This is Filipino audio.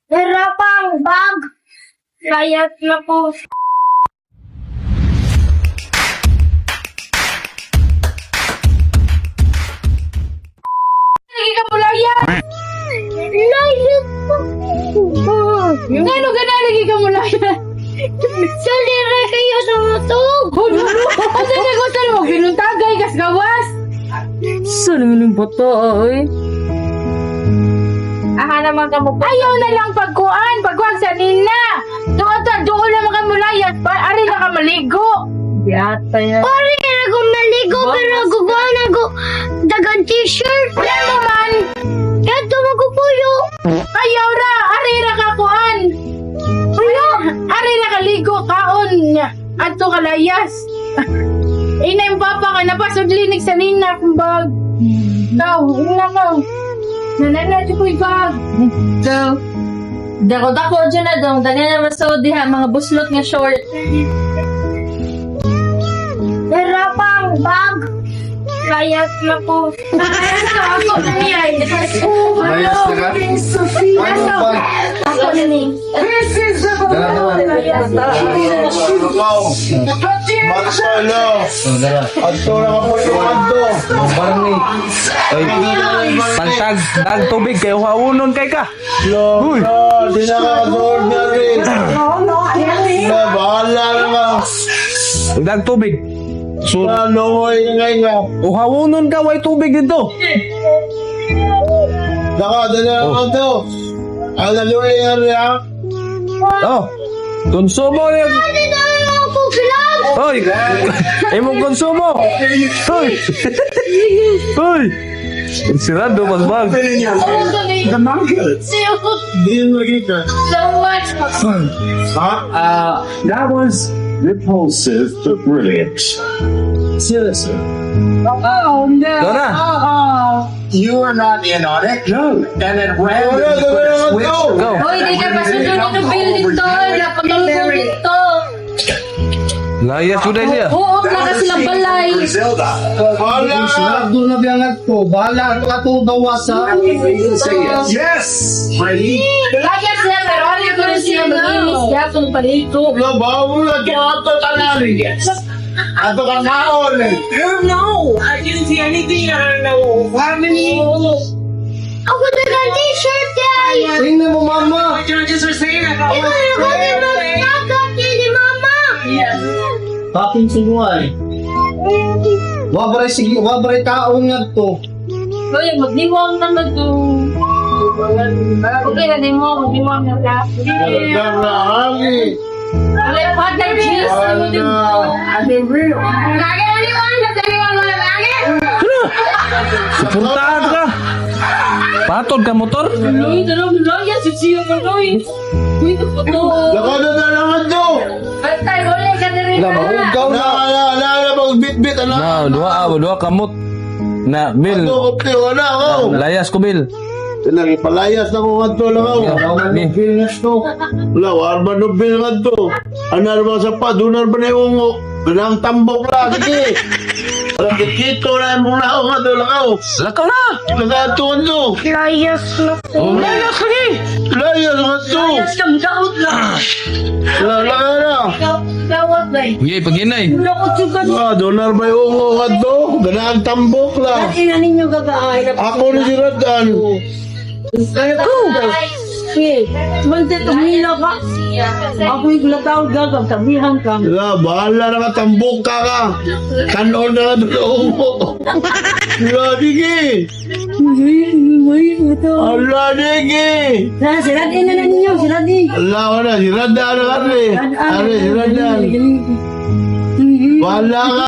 Harapang bag. Layat na po. Lagi ka mo layas! Layat po. Ngano ka na lagi ka mo layas? Salira kayo sa matog. Asa na ko saan mo? Ginuntagay kas gawas! Saan nga ng bata ay? Aha naman ka mo. Ayaw na lang pagkuan! Pagkuan sa nina! Doon naman ka mo layas! Ari na ka maligo! Yata yan. Pari na ako maligo pero gugawa na ako dagang t-shirt. Ano man? Kato magpupuyo. Ayaw ra! Ari na ka kuan! Ayaw! Ari na ka ligo kaon niya! Ato ka layas! Ina yung papa ka napasod linig sa nina kung bag! Daw! Ina ka! Nananadyo ko yung bag! Daw. Dako-dako dyan na daw. Dali naman sa diha, mga buslot nga short. Harapang bag. Layat na po. Ako na niya! Layas na ka? Ano ba? Ako na ni. Magsalo! Adto na ka po yung adto! Barney! Pantag, dag tubig kayo haunon kay ka. Uy! Di na ka ordinary! Na, bahala na ka! Dag tubig. Lungoy ngay nga! O haunon ka way tubig dito. Daka, dali na ka to! Ang naluwi nga rin Oh. Konsumo niya. Dito na ako bilang. Hoy. Imong konsumo. Hoy. Hoy. Sirado mas bag. The monkey! Di lagi ka! So much! Ha? That was repulsive but brilliant. Seriously. Oh no! Dora. You were not in on it? No. And then randomly put a switch. Go. Hoy, di ka pasundin ng building to! Napatulong dito! Layas ko dahil siya. Oo, na silang balay! Brazilda. Bahala! Doon na biyangat ko. Bahala ka ito dawa sa... Say yes. Yes! Ready? Kaya sila, pero ano yung gano'n siya mag-inis? Kaya itong palito. Labaw na ito ato tanari. Ato ka naon eh. No, I didn't see anything. I don't know. Family. Ako dagang t-shirt guys. Tingnan mo mama. Judges are saying I Ikaw na ako dagang ni mama. Taping siguay. Wabray taong nga to. Hoy, magdiwang na to. Okay na din mo, magdiwang na lang. Darahagi. Wala yung partner, cheese. Ano din mo? Nagaliwan na daliwan mo na lagi. Suportahan ka. Patod ka motor. Uy, dalawang yan, sisiyo mo, Uy. Uy, ito po to. Lakado na naman to. Bantay, wala ka na rin. Ikaw na. Na magbitbit. Na, dua kamot. Na, Bill. Ano ko wala ako. Layas ko, Bill. Tinang ipalayas na kung ato lang ako. Wala, warba no bil nga to. Anar ba sa pa, dunar ba na yung ganang tambok lang. Sige. Wala, kikito na yung mga nga to lang ako. Lakaw na. Nagatuan to. Layas na po. Layas lagi. Layas nga to. Siyang daot lang. Lalaka na. Dawat na eh. Sige, paginay. Nakot sugad. Dunar ba yung nga to? Ganang tambok lang. Ina ninyo gagaay na. Ako ni si Radan. Sige, mante tumila ka. Ako'y gulataw gagawin, sabihan ka. Wala, bahala na ka, tambok ka. Kanon na doon mo. Wala, dige. Wala, dige. Siradin na ninyo, siradin. Wala, wala, si Radan na kami. Are, si Radan. Bahala ka.